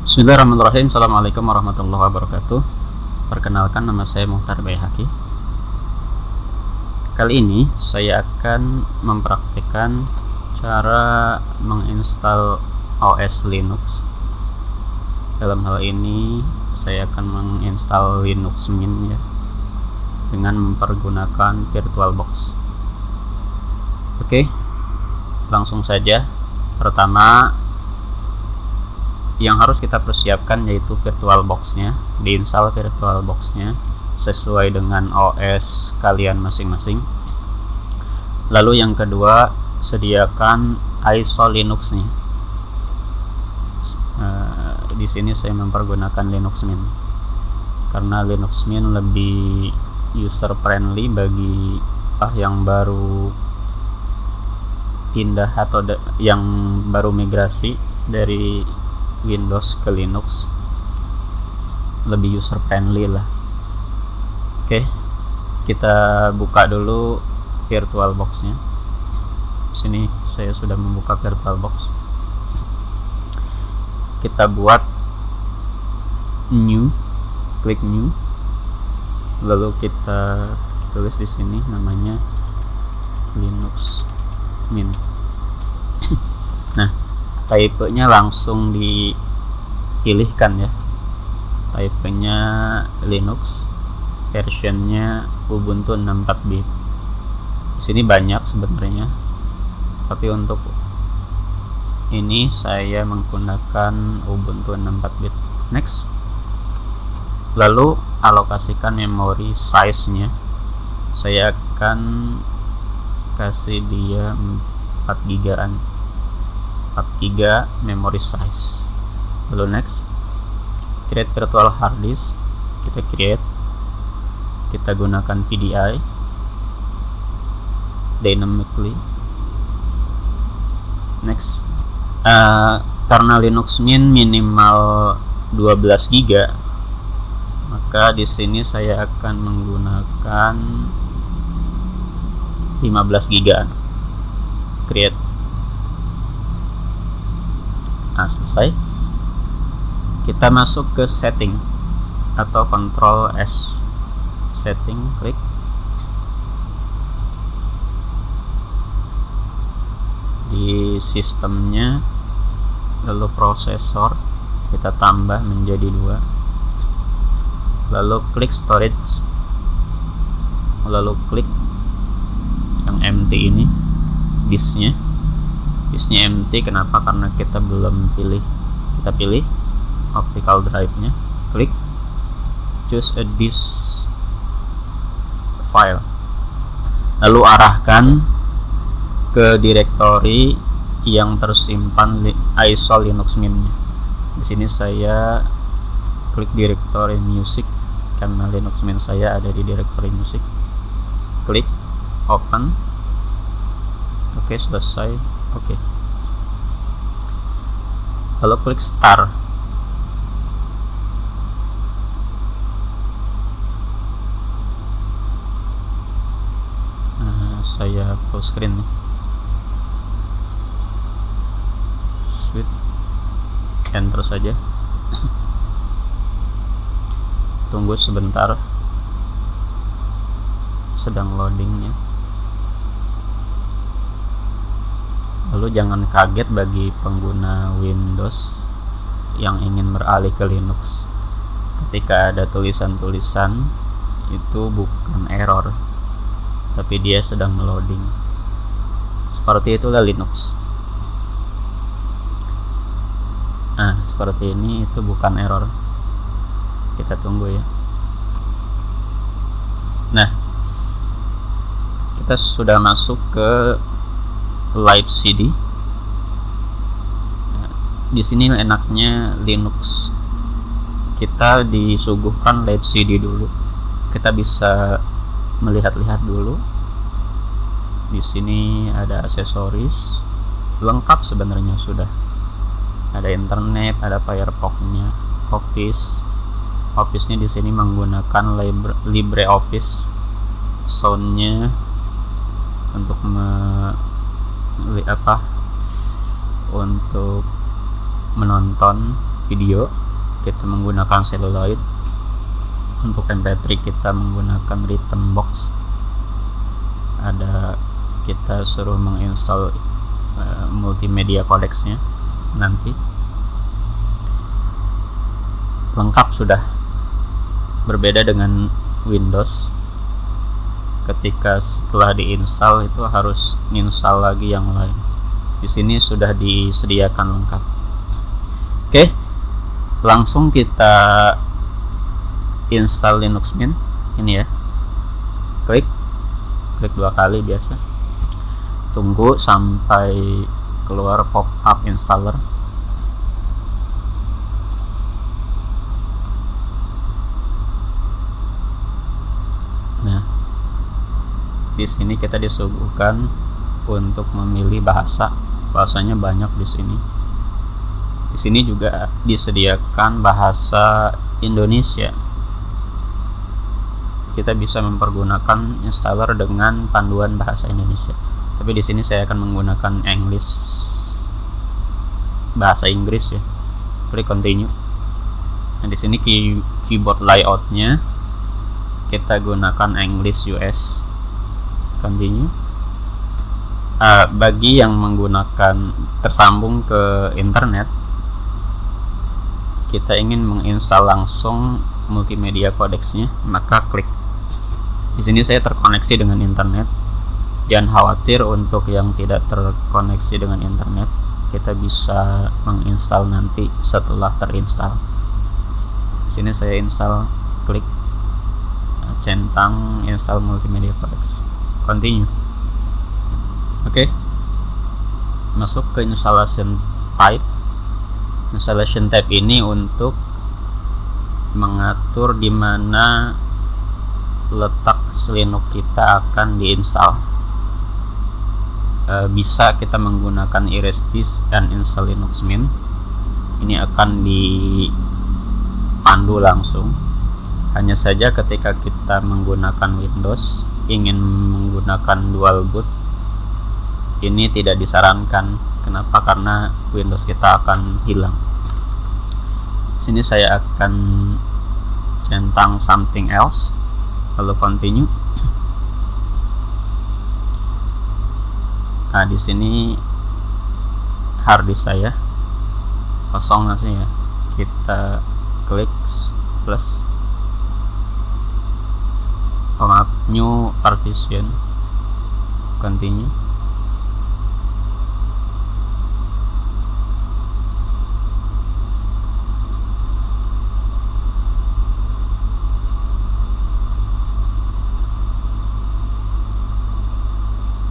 Bismillahirrahmanirrahim. Assalamualaikum warahmatullahi wabarakatuh. Perkenalkan, nama saya Muhtar Bayhaqi. Kali ini saya akan mempraktikkan cara menginstal OS Linux. Dalam hal ini saya akan menginstal Linux Mint ya, dengan mempergunakan VirtualBox. Oke, langsung saja. Pertama, yang harus kita persiapkan yaitu VirtualBox-nya. Diinstal VirtualBox-nya sesuai dengan OS kalian masing-masing. Lalu yang kedua, sediakan ISO Linux-nya. Di sini saya mempergunakan Linux Mint karena Linux Mint lebih user friendly bagi yang baru pindah atau yang baru migrasi dari Windows ke Linux, lebih user friendly lah. Oke, kita buka dulu VirtualBox-nya. Sini saya sudah membuka VirtualBox. Kita buat new, klik new, lalu kita tulis di sini namanya Linux Mint. Nah, type-nya langsung dipilihkan ya. Type-nya Linux, versionnya Ubuntu 64-bit. Di sini banyak sebenarnya, tapi untuk ini saya menggunakan Ubuntu 64-bit. Next. Lalu alokasikan memori size-nya. Saya akan kasih dia 4 GB-an. 4 GB memory size. Lalu next, create virtual hard disk. Kita create, kita gunakan PDI dynamically. Next, karena Linux Mint minimal 12 GB, maka di sini saya akan menggunakan 15 GB. Create. Nah, selesai. Kita masuk ke setting atau Ctrl S. Setting, klik. Di sistemnya, lalu prosesor kita tambah menjadi 2. Lalu klik storage. Lalu klik yang empty ini, disknya. Disknya empty. Kenapa? Karena kita belum pilih. Kita pilih optical drive-nya, klik choose a disk file, lalu arahkan ke direktori yang tersimpan ISO Linux Mint-nya. Di sini saya klik direktori music karena Linux Mint saya ada di direktori music. Klik open. Oke, selesai. Oke. Lalu klik start. Saya full screen nih. Switch, enter saja. Tunggu sebentar, sedang loadingnya. Lalu jangan kaget bagi pengguna Windows yang ingin beralih ke Linux. Ketika ada tulisan-tulisan, itu bukan error, tapi dia sedang meloading. Seperti itulah Linux. Nah, seperti ini, itu bukan error. Kita tunggu ya. Nah, kita sudah masuk ke Live CD. Di sini enaknya Linux, kita disuguhkan Live CD dulu. Kita bisa melihat-lihat dulu. Di sini ada aksesoris, lengkap sebenarnya sudah. Ada internet, ada Firefox-nya, Office-nya di sini menggunakan LibreOffice. Sound-nya untuk untuk menonton video kita menggunakan celluloid, untuk MP3 kita menggunakan Rhythm Box. Ada kita suruh menginstal multimedia codecsnya nanti. Lengkap sudah. Berbeda dengan Windows, ketika setelah diinstal itu harus install lagi yang lain. Di sini sudah disediakan lengkap. Oke, langsung kita install Linux Mint ini ya. Klik 2 kali biasa. Tunggu sampai keluar pop-up installer. Nah, di sini kita disuguhkan untuk memilih bahasanya banyak di sini. Di sini juga disediakan bahasa Indonesia. Kita bisa mempergunakan installer dengan panduan bahasa Indonesia. Tapi di sini saya akan menggunakan bahasa Inggris ya. Klik continue. Nah, di sini keyboard layoutnya kita gunakan English US. Continue. Bagi yang menggunakan tersambung ke internet, kita ingin menginstal langsung multimedia codecsnya, maka klik. Di sini saya terkoneksi dengan internet. Jangan khawatir untuk yang tidak terkoneksi dengan internet, kita bisa menginstal nanti setelah terinstall. Di sini saya install, klik centang install multimedia codecs. Continue. Oke. Masuk ke installation type. Installation type ini untuk mengatur di mana letak Linux kita akan diinstal. Bisa kita menggunakan erase disk and install Linux Mint. Ini akan dipandu langsung. Hanya saja ketika kita menggunakan Windows, ingin menggunakan dual boot, ini tidak disarankan. Kenapa? Karena Windows kita akan hilang. Sini saya akan centang something else, lalu continue. Nah, di sini harddisk saya kosong masih ya. Kita klik plus new partition, continue.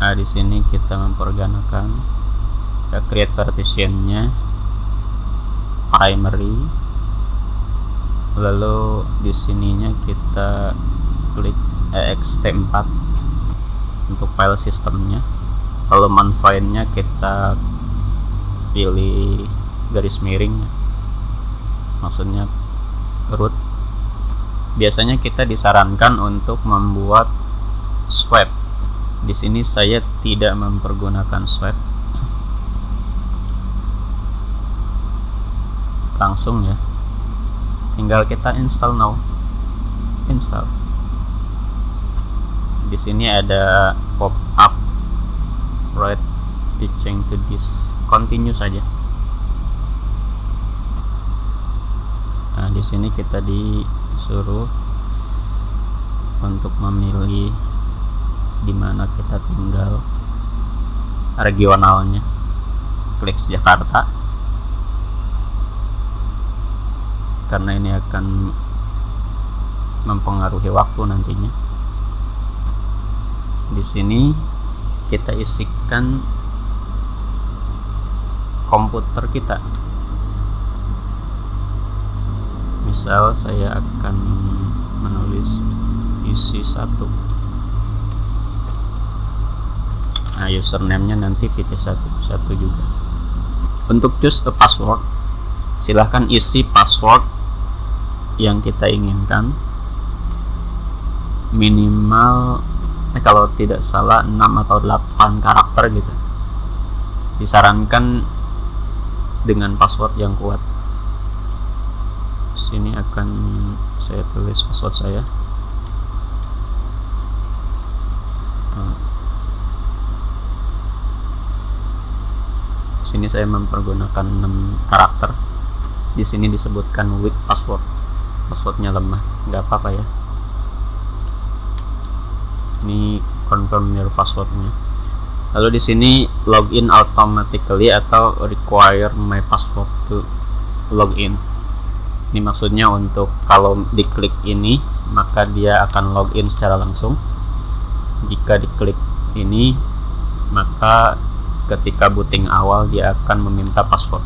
Nah, di sini kita mempergunakan create partitionnya primary, lalu di sininya kita klik ext4 untuk file sistemnya. Kalau manfaatnya kita pilih garis miring, maksudnya root. Biasanya kita disarankan untuk membuat swap. Di sini saya tidak mempergunakan swap, langsung ya. Tinggal kita install now. Install. Di sini ada pop up right to change to this. Continue saja. Nah, di sini kita disuruh untuk memilih di mana kita tinggal, regionalnya. Klik Jakarta, karena ini akan mempengaruhi waktu nantinya. Di sini kita isikan komputer kita. Misal saya akan menulis isi 1. Nah, username-nya nanti PC11 juga. Untuk choose a password, silahkan isi password yang kita inginkan. Minimal kalau tidak salah 6 atau 8 karakter gitu. Disarankan dengan password yang kuat. Sini akan saya tulis password saya. Sini saya mempergunakan 6 karakter. Di sini disebutkan weak password, passwordnya lemah, nggak apa-apa ya. Ini confirm your passwordnya. Lalu di sini login automatically atau require my password to login. Ini maksudnya untuk kalau diklik ini maka dia akan login secara langsung. Jika diklik ini maka ketika booting awal dia akan meminta password.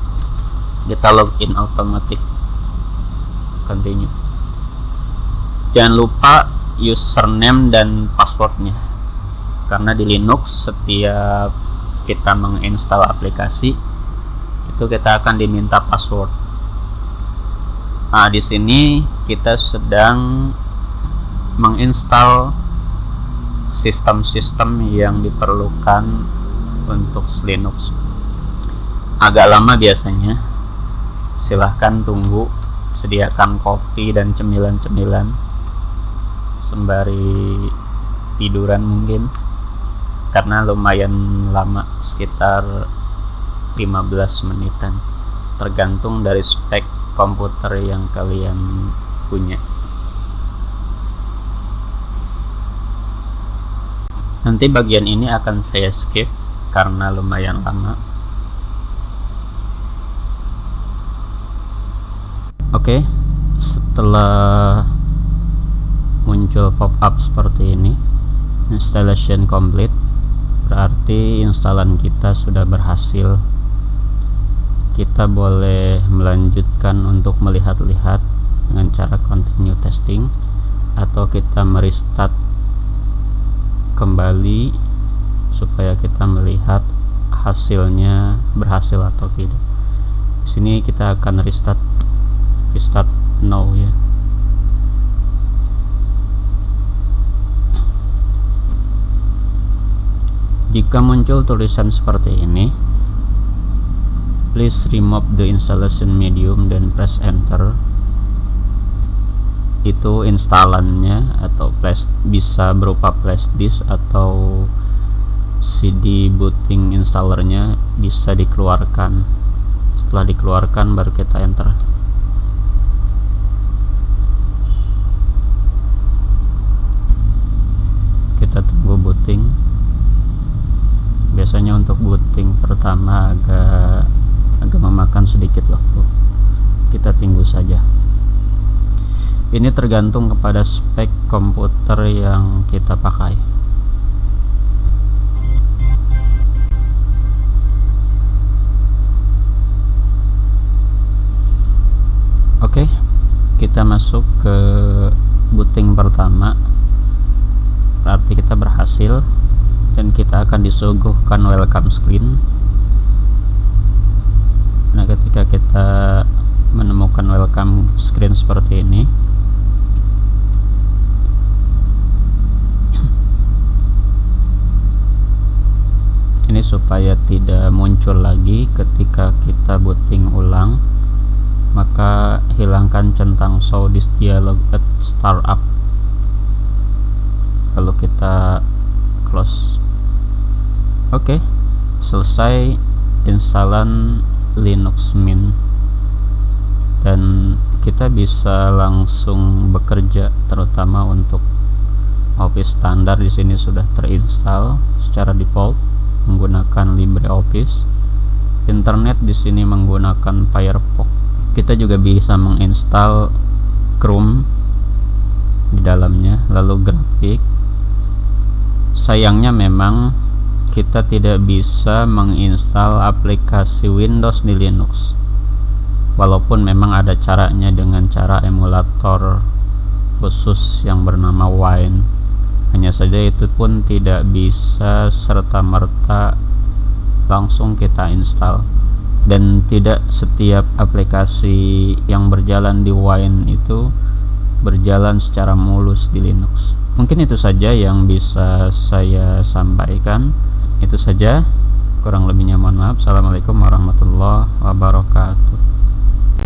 Kita login automatic, continue. Jangan lupa username dan passwordnya, karena di Linux setiap kita menginstal aplikasi itu kita akan diminta password. Nah, di sini kita sedang menginstal sistem-sistem yang diperlukan untuk Linux. Agak lama biasanya. Silahkan tunggu, sediakan kopi dan cemilan-cemilan sembari tiduran mungkin, karena lumayan lama, sekitar 15 menitan, tergantung dari spek komputer yang kalian punya. Nanti bagian ini akan saya skip karena lumayan lama. Oke, setelah muncul pop-up seperti ini, installation complete, berarti instalan kita sudah berhasil. Kita boleh melanjutkan untuk melihat-lihat dengan cara continue testing, atau kita merestart kembali supaya kita melihat hasilnya berhasil atau tidak. Di sini kita akan restart now ya. Jika muncul tulisan seperti ini, please remove the installation medium dan press enter. Itu instalannya, atau bisa berupa flash disk atau CD booting installernya bisa dikeluarkan. Setelah dikeluarkan baru kita enter. Kita tunggu booting. Biasanya untuk booting pertama agak memakan sedikit waktu. Kita tunggu saja. Ini tergantung kepada spek komputer yang kita pakai. Oke, kita masuk ke booting pertama. Berarti kita berhasil dan kita akan disuguhkan welcome screen. Nah, ketika kita menemukan welcome screen seperti ini, ini supaya tidak muncul lagi ketika kita booting ulang, maka hilangkan centang show this dialog at startup, lalu kita close. Oke, selesai instalan Linux Mint dan kita bisa langsung bekerja, terutama untuk Office standar. Di sini sudah terinstall secara default menggunakan LibreOffice. Internet di sini menggunakan Firefox. Kita juga bisa menginstal Chrome di dalamnya, lalu grafik. Sayangnya memang kita tidak bisa menginstal aplikasi Windows di Linux, walaupun memang ada caranya dengan cara emulator khusus yang bernama Wine. Hanya saja itu pun tidak bisa serta-merta langsung kita install, dan tidak setiap aplikasi yang berjalan di Wine itu berjalan secara mulus di Linux. Mungkin itu saja yang bisa saya sampaikan. Itu saja, kurang lebihnya mohon maaf. Assalamualaikum warahmatullahi wabarakatuh.